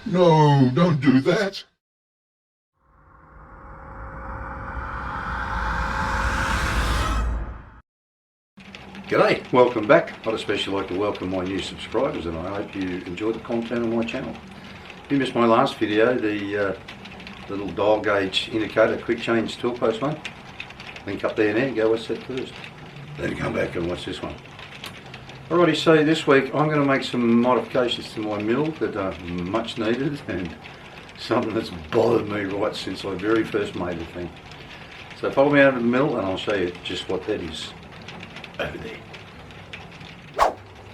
No, don't do that. G'day, welcome back. I'd especially like to welcome my new subscribers, and I hope you enjoy the content on my channel. If you missed my last video, the little dial gauge indicator quick change tool post one, link up there now, go watch that first. Then come back and watch this one. Alrighty, so this week I'm going to make some modifications to my mill that are much needed and something that's bothered me right since I very first made the thing. So follow me out of the mill and I'll show you just what that is over there.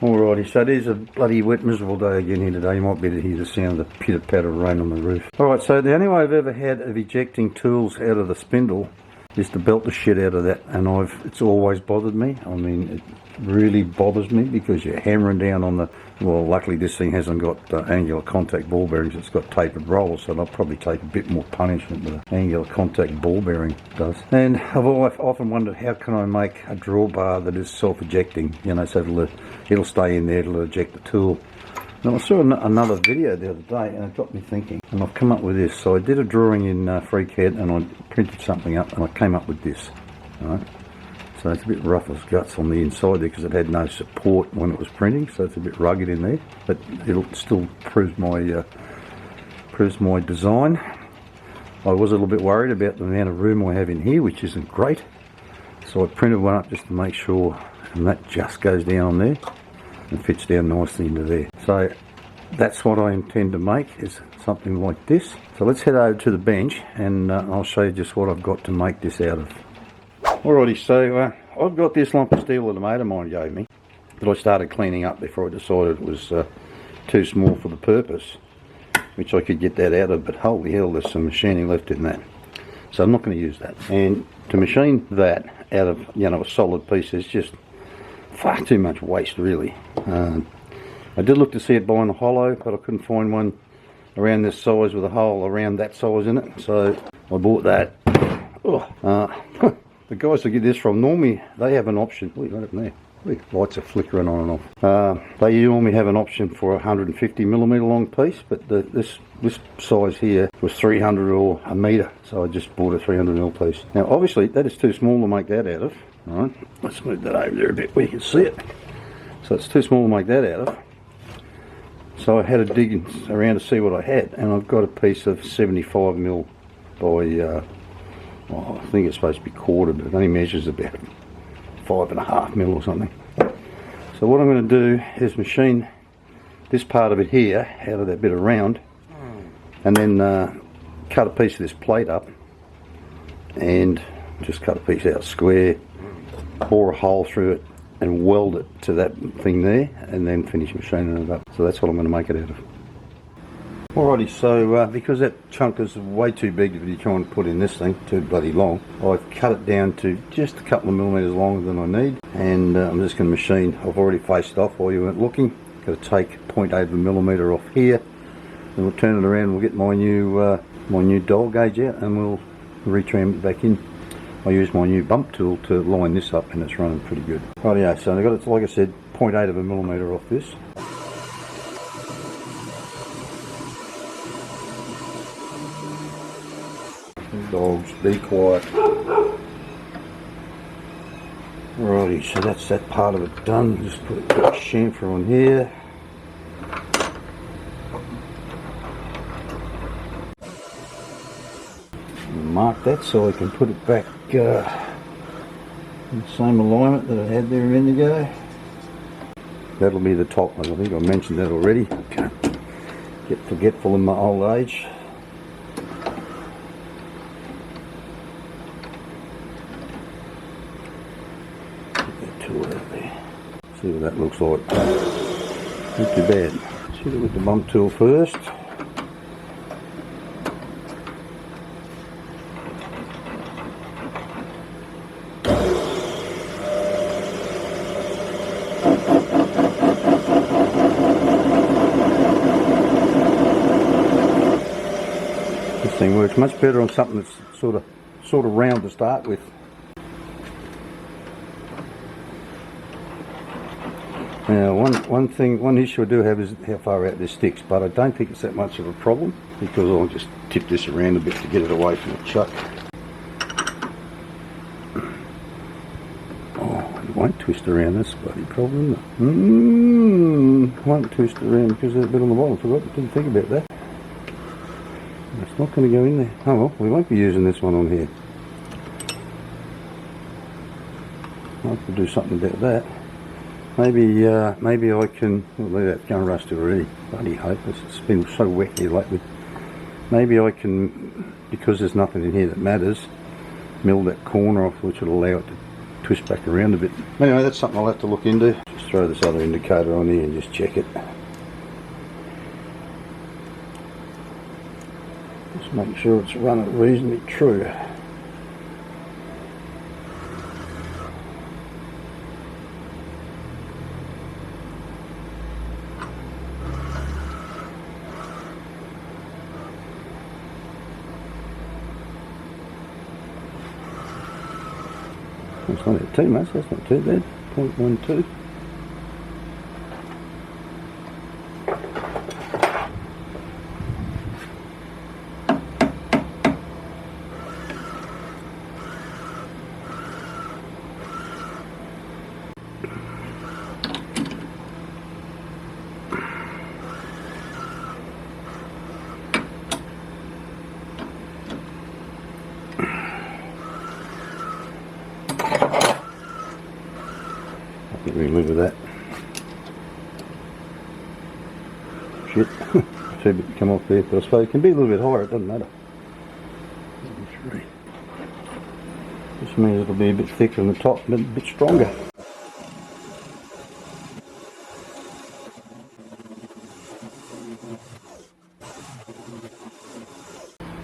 Alrighty, so it is a bloody wet miserable day again here today. You might be able to hear the sound of the pitter patter of rain on the roof. Alright, so the only way I've ever had of ejecting tools out of the spindle is to belt the shit out of that, and it's always bothered me. I mean, it really bothers me because you're hammering down on the, well, luckily this thing hasn't got angular contact ball bearings, it's got tapered rolls, so they'll probably take a bit more punishment than an angular contact ball bearing does. And I've often wondered, how can I make a drawbar that is self-ejecting, you know, so it'll stay in there, it'll eject the tool. Now I saw another video the other day and it got me thinking, and I've come up with this. So I did a drawing in FreeCAD and I printed something up and I came up with this. Right? So it's a bit rough as guts on the inside there because it had no support when it was printing, so it's a bit rugged in there, but it'll still proves my design. I was a little bit worried about the amount of room I have in here, which isn't great, so I printed one up just to make sure, and that just goes down on there and fits down nicely into there. So that's what I intend to make, is something like this. So let's head over to the bench and I'll show you just what I've got to make this out of. Alrighty, so I've got this lump of steel that a mate of mine gave me that I started cleaning up before I decided it was too small for the purpose, which I could get that out of, but holy hell, there's some machining left in that. So I'm not going to use that. And to machine that out of, you know, a solid piece is just far too much waste, really. I did look to see it buying a hollow, but I couldn't find one around this size with a hole around that size in it, so I bought that. The guys that get this from, normally they have an option. What have there? Lights are flickering on and off. They normally have an option for a 150mm long piece, but this size here was 300 or a metre, so I just bought a 300mm piece. Now obviously that is too small to make that out of. Alright, let's move that over there a bit where you can see it. So it's too small to make that out of. So I had to dig around to see what I had, and I've got a piece of 75mm by, well, I think it's supposed to be quarter, but it only measures about 5.5mm or something. So what I'm going to do is machine this part of it here out of that bit of round, and then cut a piece of this plate up and just cut a piece out square, bore a hole through it and weld it to that thing there, and then finish machining it up. So that's what I'm going to make it out of. Alrighty, so because that chunk is way too big to be trying to put in this thing, too bloody long, I've cut it down to just a couple of millimetres longer than I need, and I'm just going to machine. I've already faced off while you weren't looking. Got to take 0.8mm off here, and we'll turn it around and we'll get my new dial gauge out and we'll retram it back in. I use my new bump tool to line this up and it's running pretty good. Rightio, so I've got it, like I said, 0.8mm off this. Dogs, be quiet. Righty, so that's that part of it done. Just put a bit of chamfer on here. Mark that so I can put it back in the same alignment that I had there a minute ago. That'll be the top one. I think I mentioned that already. Get forgetful in my old age. Get that tool out there. See what that looks like. Not too bad. Shoot it with the bump tool first. This thing works much better on something that's sort of round to start with. Now, one issue I do have is how far out this sticks, but I don't think it's that much of a problem because I'll just tip this around a bit to get it away from the chuck. Oh, it won't twist around, that's bloody problem. Won't twist around because there's a bit on the bottom. Didn't think about that. It's not going to go in there. Oh well, we won't be using this one on here. I'll have to do something about that. Maybe I can. Well, that's going rusty already. Bloody hopeless. It's been so wet here lately. Maybe I can, because there's nothing in here that matters, mill that corner off, which will allow it to twist back around a bit. Anyway, that's something I'll have to look into. Just throw this other indicator on here and just check it. Just make sure it's running reasonably true. It's not too much, that's not too bad. 0.12. I think we can live with that. Shit, too bit to come off there, but I suppose it can be a little bit higher, it doesn't matter. Just means it'll be a bit thicker on the top, but a bit stronger.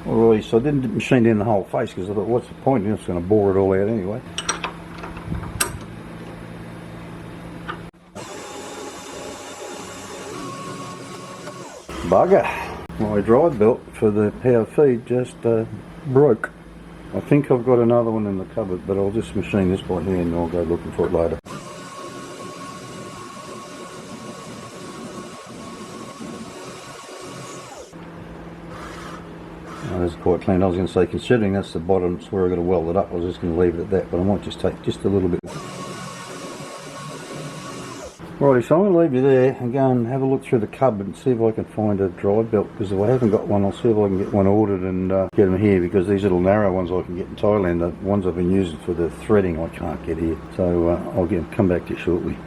Alrighty, so I didn't machine in the whole face because I thought, what's the point? I'm just going to bore it all out anyway. Bugger! My drive belt for the power feed just broke. I think I've got another one in the cupboard, but I'll just machine this by hand and I'll go looking for it later. Oh, that's quite clean. I was going to say, considering that's the bottom, it's where I've got to weld it up, I was just going to leave it at that, but I might just take just a little bit. Righty, so I'm going to leave you there and go and have a look through the cupboard and see if I can find a drive belt, because if I haven't got one, I'll see if I can get one ordered and get them here, because these little narrow ones I can get in Thailand, the ones I've been using for the threading I can't get here, so I'll come back to you shortly.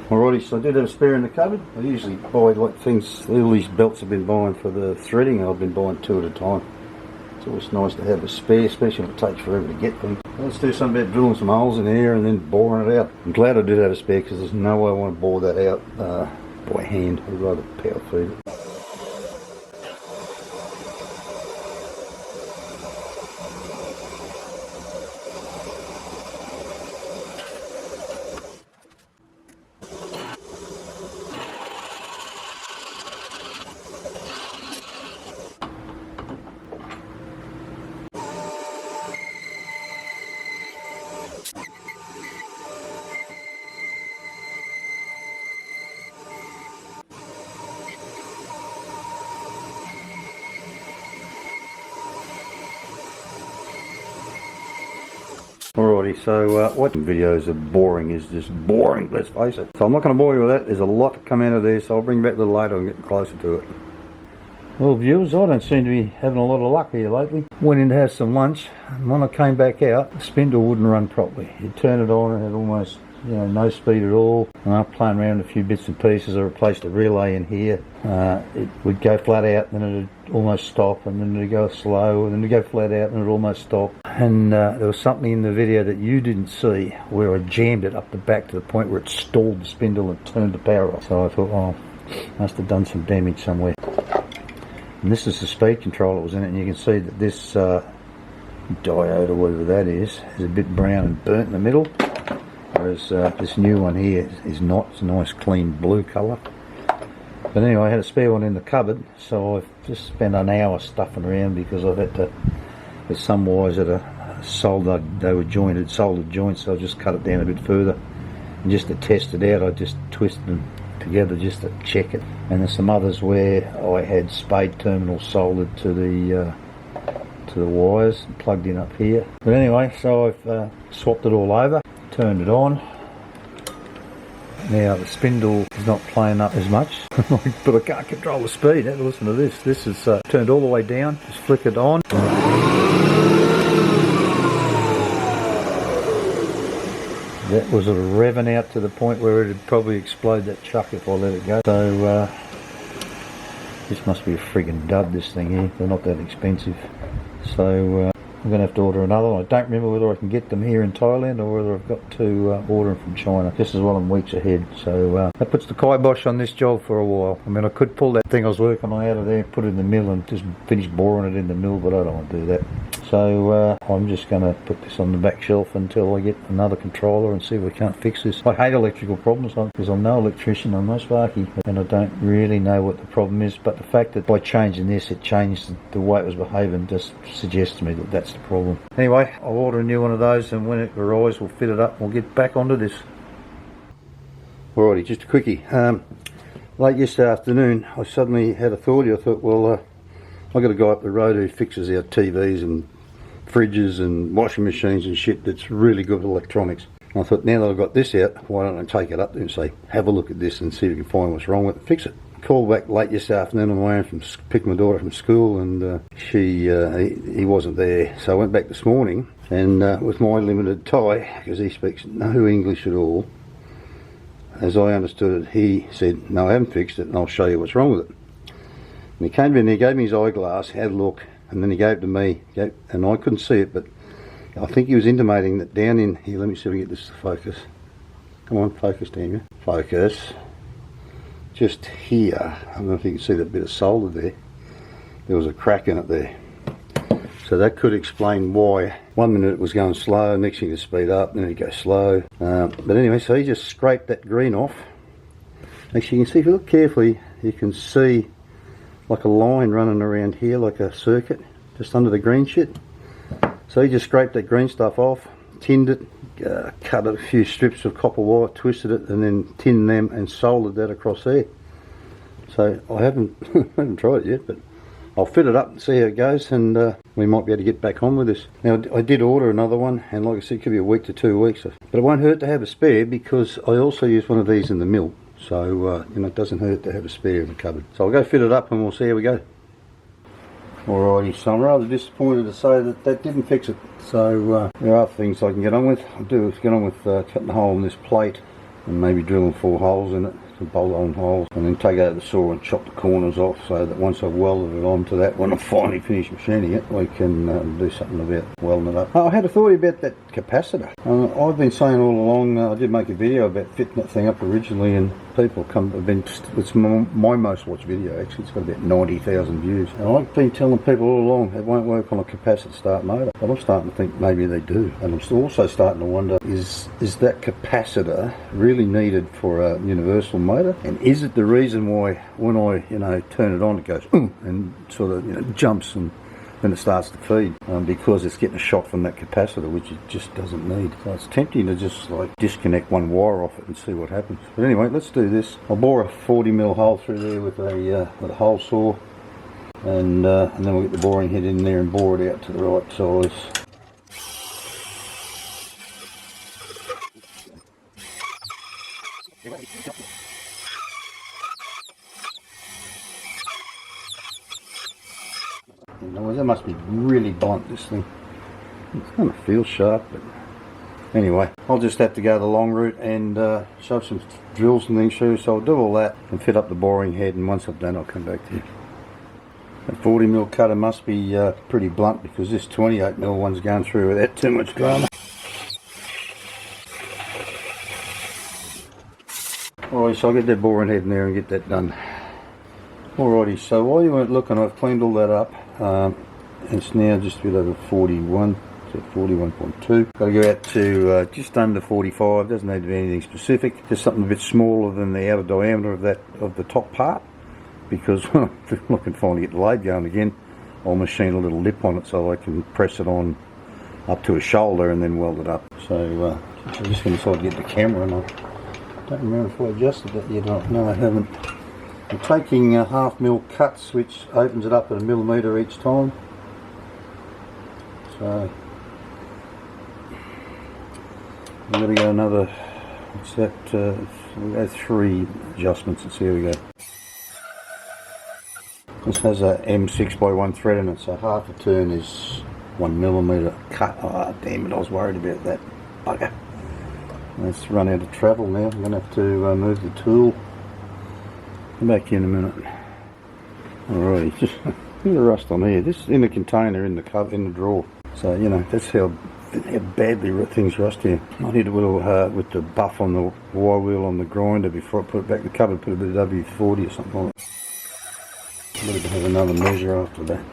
Alrighty, so I did have a spare in the cupboard. I usually buy like things, all these belts I've been buying for the threading, I've been buying 2 at a time. It's always nice to have a spare, especially if it takes forever to get them. Let's do something about drilling some holes in here and then boring it out. I'm glad I did have a spare because there's no way I want to bore that out by hand. I'd rather power feed it. Alrighty, so what videos are boring is just boring, let's face it. So I'm not going to bore you with that, there's a lot to come out of there, so I'll bring you back a little later and get closer to it. Well viewers, I don't seem to be having a lot of luck here lately. Went in to have some lunch, and when I came back out, the spindle wouldn't run properly. You'd turn it on and it had almost, no speed at all. And I'm playing around with a few bits and pieces. I replaced a relay in here. It would go flat out, then it'd almost stop, and then it'd go slow, and then it'd go flat out, and it'd almost stop. And there was something in the video that you didn't see where I jammed it up the back to the point where it stalled the spindle and turned the power off. So I thought, oh, must have done some damage somewhere. And this is the speed control that was in it, and you can see that this diode or whatever that is a bit brown and burnt in the middle, whereas this new one here is not. It's a nice clean blue colour. But anyway, I had a spare one in the cupboard, so I've just spent an hour stuffing around because I've had to, there's some wires that are soldered, they were soldered joints, so I just cut it down a bit further And just to test it out, I just twisted them together just to check it. And there's some others where I had spade terminals soldered to the wires and plugged in up here. But anyway, so I've swapped it all over, turned it on. Now the spindle is not playing up as much, but I can't control the speed. Have a listen to this. This is turned all the way down, just flick it on. That was sort of revving out to the point where it'd probably explode that chuck if I let it go. So this must be a friggin' dud, this thing here. They're not that expensive. So I'm going to have to order another one. I don't remember whether I can get them here in Thailand or whether I've got to order them from China. Just as well I'm weeks ahead. So that puts the kibosh on this job for a while. I mean, I could pull that thing I was working on out of there, put it in the mill and just finish boring it in the mill, but I don't want to do that. So I'm just going to put this on the back shelf until I get another controller and see if we can't fix this. I hate electrical problems because I'm no electrician, I'm no sparky, and I don't really know what the problem is. But the fact that by changing this, it changed the way it was behaving just suggests to me that that's the problem. Anyway, I'll order a new one of those, and when it arrives, we'll fit it up and we'll get back onto this. Alrighty, just a quickie. Late yesterday afternoon, I suddenly had a thought. I thought, well, I've got a guy up the road who fixes our TVs and fridges and washing machines and shit that's really good with electronics. And I thought, now that I've got this out, why don't I take it up there and say, have a look at this and see if you can find what's wrong with it, fix it. Called back late yesterday afternoon on the way home from picking my daughter from school, and he wasn't there. So I went back this morning, and with my limited Thai, because he speaks no English at all, as I understood it, he said, no, I haven't fixed it, and I'll show you what's wrong with it. And he came in there, gave me his eyeglass, had a look, and then he gave it to me, and I couldn't see it, but I think he was intimating that down in here, let me see if I can get this to focus. Come on, focus, Daniel. Focus. Just here, I don't know if you can see that bit of solder there. There was a crack in it there. So that could explain why 1 minute it was going slow, next thing it speed up, then it go slow. But anyway, so he just scraped that green off. Actually, you can see, if you look carefully, you can see like a line running around here, like a circuit, just under the green shit. So he just scraped that green stuff off, tinned it, cut a few strips of copper wire, twisted it, and then tinned them and soldered that across there. So I haven't haven't tried it yet, but I'll fit it up and see how it goes, and we might be able to get back on with this. Now, I did order another one, and like I said, it could be a week to 2 weeks, but it won't hurt to have a spare, because I also use one of these in the mill. So, you know, it doesn't hurt to have a spare in the cupboard. So I'll go fit it up and we'll see how we go. Alrighty, so I'm rather disappointed to say that that didn't fix it. So there are things I can get on with. I'll do is get on with cutting a hole in this plate and maybe drilling 4 holes in it, some bolt-on holes, and then take it out of the saw and chop the corners off, so that once I've welded it onto that, when I finally finish machining it, I can do something about welding it up. I had a thought about that capacitor. I've been saying all along, I did make a video about fitting that thing up originally, and people have been, it's my most watched video actually, it's got about 90,000 views. And I've been telling people all along it won't work on a capacitor start motor, but I'm starting to think maybe they do. And I'm also starting to wonder, is that capacitor really needed for a universal motor? And is it the reason why when I, you know, turn it on it goes and sort of, you know, jumps and then it starts to feed, because it's getting a shock from that capacitor, which it just doesn't need. So it's tempting to just like disconnect one wire off it and see what happens. But anyway, let's do this. I'll bore a 40mm hole through there with a hole saw, and then we'll get the boring head in there and bore it out to the right size. That must be really blunt, this thing. It kind of feels sharp, but anyway, I'll just have to go the long route and shove some drills and things through, so I'll do all that and fit up the boring head, and once I've done I'll come back to you. That 40mm cutter must be pretty blunt, because this 28mm one's going through without too much drama. Alright, so I'll get that boring head in there and get that done. Alrighty, so while you weren't looking, I've cleaned all that up. It's now just a bit over 41, so 41.2. Got to go out to just under 45. Doesn't need to be anything specific. Just something a bit smaller than the outer diameter of the top part, because when I can finally get the lathe going again, I'll machine a little lip on it so I can press it on up to a shoulder and then weld it up. So I'm just going to sort of get the camera, and I'll Don't remember if I adjusted that yet or not. No, I haven't. I'm taking half mil cuts, which opens it up at 1 millimetre each time. So I'm going to go another, what's that, we'll go 3 adjustments and see how we go. This has a M6x1 thread in it, so half a turn is 1 millimetre cut. Oh damn it, I was worried about that bugger. Let's run out of travel now. I'm going to have to move the tool. Come back in a minute. Alrighty, just a bit of rust on here. This is in the container in the drawer. So you know that's how badly things rust here. I need a little with the buff on the wire wheel on the grinder before I put it back in the cupboard. Put a bit of W40 or something on it. I'm going to have another measure after that.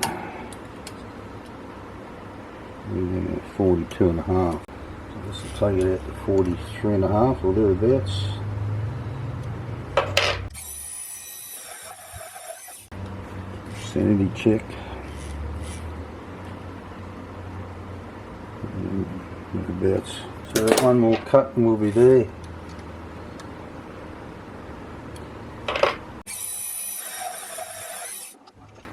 42.5. This will take it out to 43.5 or thereabouts. Sanity check. Thereabouts. So one more cut and we'll be there.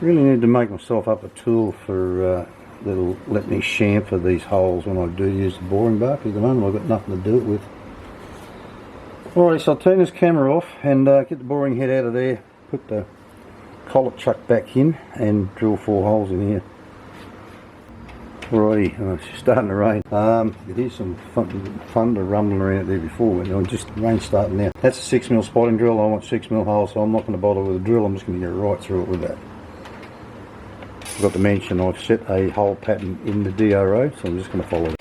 Really need to make myself up a tool for that'll let me chamfer these holes when I do use the boring bar. At the moment I've got nothing to do it with. Alright, so I'll turn this camera off and get the boring head out of there, put the collet chuck back in and drill 4 holes in here. Alrighty, it's starting to rain. You could hear some thunder rumbling around there before, but just rain's starting now. That's a 6mm spotting drill. I want 6mm holes, so I'm not going to bother with a drill. I'm just going to get right through it with that. Forgot to mention I've set a hole pattern in the DRO, so I'm just going to follow it.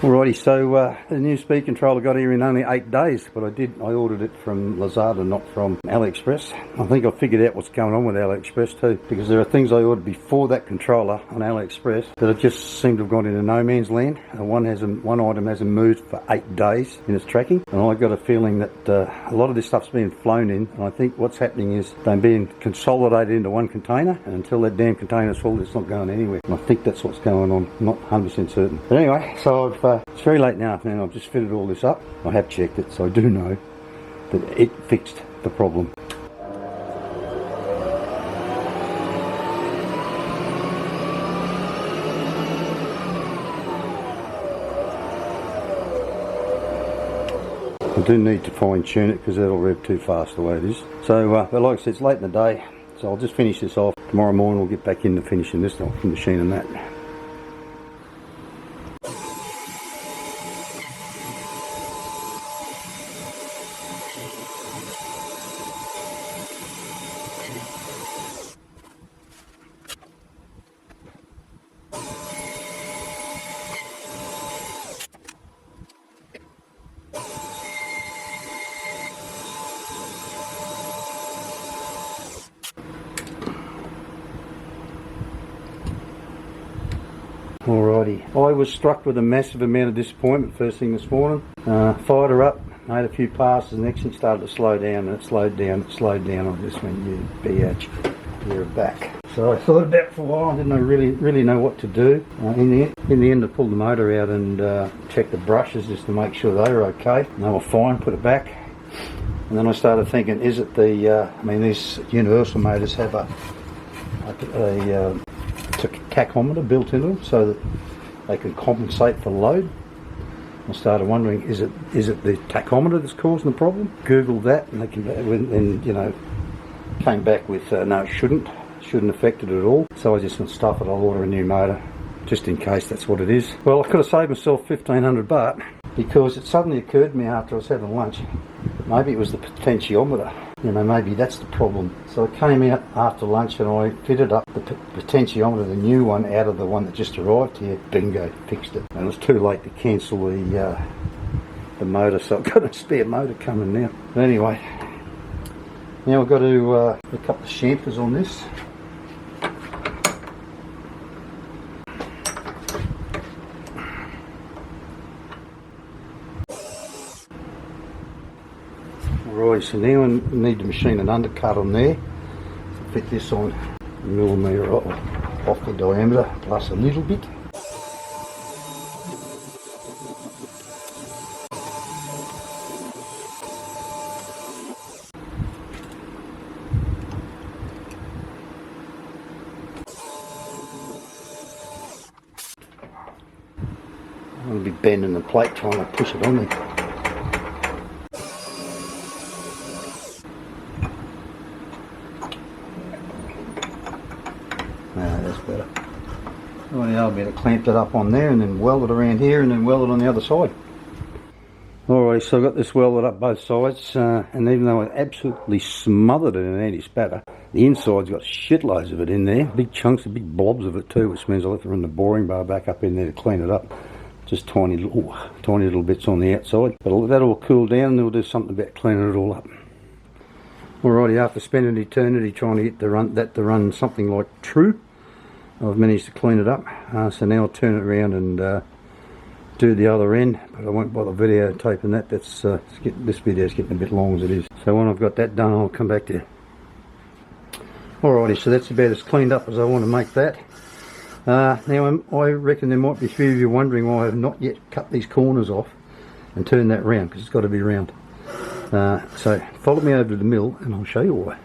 Alrighty, so the new speed controller got here in only 8 days, but I ordered it from Lazada, not from AliExpress. I think I figured out what's going on with AliExpress too, because there are things I ordered before that controller on AliExpress that have just seemed to have gone into no man's land. One item hasn't moved for 8 days in its tracking, and I got a feeling that a lot of this stuff's being flown in, and I think what's happening is they're being consolidated into one container, and until that damn container's full, it's not going anywhere. And I think that's what's going on, not 100% certain. But anyway, so it's very late now, and I've just fitted all this up. I have checked it, so I do know that it fixed the problem. I do need to fine tune it because that'll rev too fast the way it is. So, but like I said, it's late in the day, so I'll just finish this off. Tomorrow morning we'll get back into finishing this off, machining that. Alrighty, I was struck with a massive amount of disappointment first thing this morning. Fired her up, made a few passes, next thing started to slow down, and it slowed down, I just went, you biatch, you're back. So I thought about it for a while, I didn't really know what to do. In the end I pulled the motor out and checked the brushes just to make sure they were okay. And they were fine, put it back. And then I started thinking, is it the, I mean these universal motors have a tachometer built into them so that they can compensate for load. I started wondering, is it the tachometer that's causing the problem? Googled that, and came back with no, it shouldn't affect it at all. So I just went, stuff it, I'll order a new motor just in case that's what it is. Well, I could have saved myself 1,500 baht because it suddenly occurred to me after I was having lunch that maybe it was the potentiometer. Maybe that's the problem. So I came out after lunch and I fitted up the potentiometer, the new one, out of the one that just arrived here. Bingo, fixed it. And it was too late to cancel the motor, so I've got a spare motor coming now. But anyway, now I've got to pick up the chamfers on this. Alright, so now I need to machine an undercut on there to fit this on a millimetre off the diameter plus a little bit. I'm going to be bending the plate trying to push it on there. That's better. Well, I'll be able to clamp it up on there and then weld it around here and then weld it on the other side. Alright, so I've got this welded up both sides, and even though I absolutely smothered it in anti-spatter, the inside's got shitloads of it in there, big chunks, big blobs of it too, which means I'll have to run the boring bar back up in there to clean it up. Just tiny little bits on the outside, but that'll all cool down and we'll do something about cleaning it all up. Alrighty, after spending an eternity trying to get that to run something like true, I've managed to clean it up. So now I'll turn it around and do the other end, but I won't bother videotaping that. This video's getting a bit long as it is. So when I've got that done, I'll come back to you. Alrighty, so that's about as cleaned up as I want to make that. Now I reckon there might be a few of you wondering why I have not yet cut these corners off and turned that round, because it's got to be round. So follow me over to the mill and I'll show you why.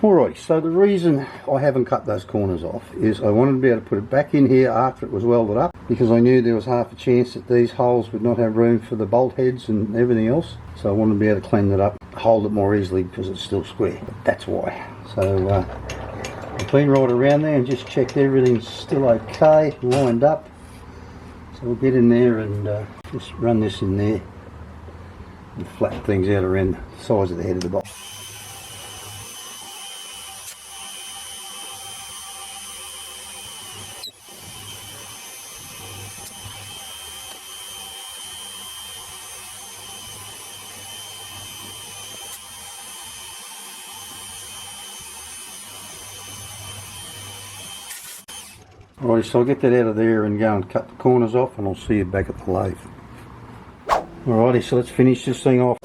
Alright, so the reason I haven't cut those corners off is I wanted to be able to put it back in here after it was welded up, because I knew there was half a chance that these holes would not have room for the bolt heads and everything else. So I wanted to be able to clean that up, hold it more easily because it's still square. But that's why. So I've been right around there and just checked everything's still okay, lined up. So we'll get in there and just run this in there and flatten things out around the sides of the head of the bolt. Alright, so I'll get that out of there and go and cut the corners off, and I'll see you back at the lathe. Alrighty, so let's finish this thing off.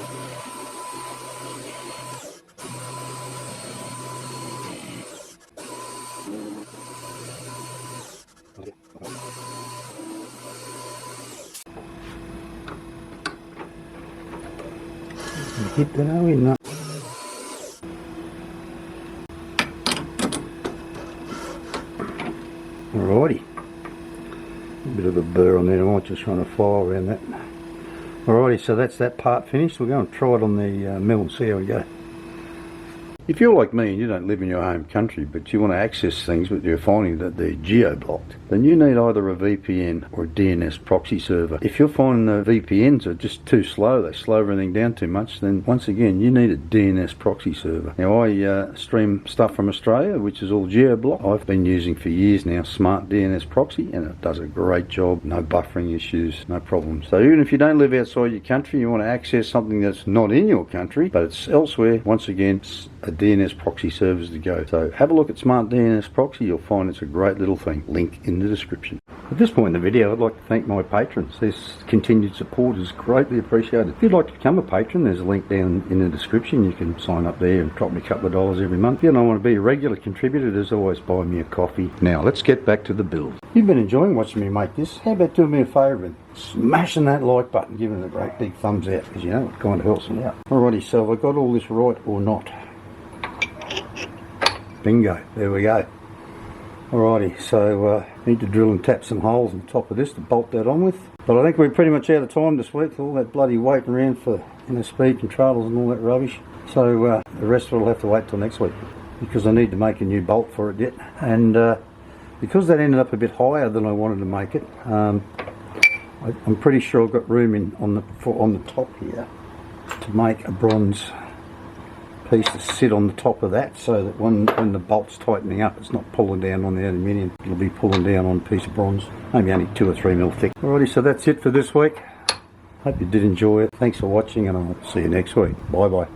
Hit that O in that. Alrighty, a bit of a burr on there, I might just run a file around that. Alrighty, so that's that part finished. We'll go and try it on the mill and see how we go. If you're like me and you don't live in your home country, but you want to access things but you're finding that they're geo-blocked, then you need either a VPN or a DNS proxy server. If you're finding the VPNs are just too slow, they slow everything down too much, then once again you need a DNS proxy server. Now I stream stuff from Australia, which is all geo-blocked. I've been using for years now Smart DNS Proxy, and it does a great job. No buffering issues, no problems. So even if you don't live outside your country, you want to access something that's not in your country but it's elsewhere, once again a DNS proxy servers to go. So have a look at Smart DNS Proxy, you'll find it's a great little thing. Link in the description. At this point in the video, I'd like to thank my patrons. This continued support is greatly appreciated. If you'd like to become a patron, there's a link down in the description. You can sign up there and drop me a couple of dollars every month. If you don't want to be a regular contributor, there's always buy me a coffee. Now let's get back to the build. If you've been enjoying watching me make this, how about doing me a favour and smashing that like button, giving it a great big thumbs out, because you know it kind of helps me out. Alrighty, so have I got all this right or not? Bingo, there we go. Alrighty, so need to drill and tap some holes on the top of this to bolt that on with. But I think we're pretty much out of time this week, all that bloody waiting around for speed controllers and all that rubbish. So the rest of it will have to wait till next week, because I need to make a new bolt for it yet. And because that ended up a bit higher than I wanted to make it, I'm pretty sure I've got room on the top here to make a bronze piece to sit on the top of that, so that when the bolt's tightening up, it's not pulling down on the aluminium, it'll be pulling down on a piece of bronze, maybe only 2 or 3 mil thick. Alrighty, so that's it for this week. Hope you did enjoy it. Thanks for watching, and I'll see you next week. Bye bye.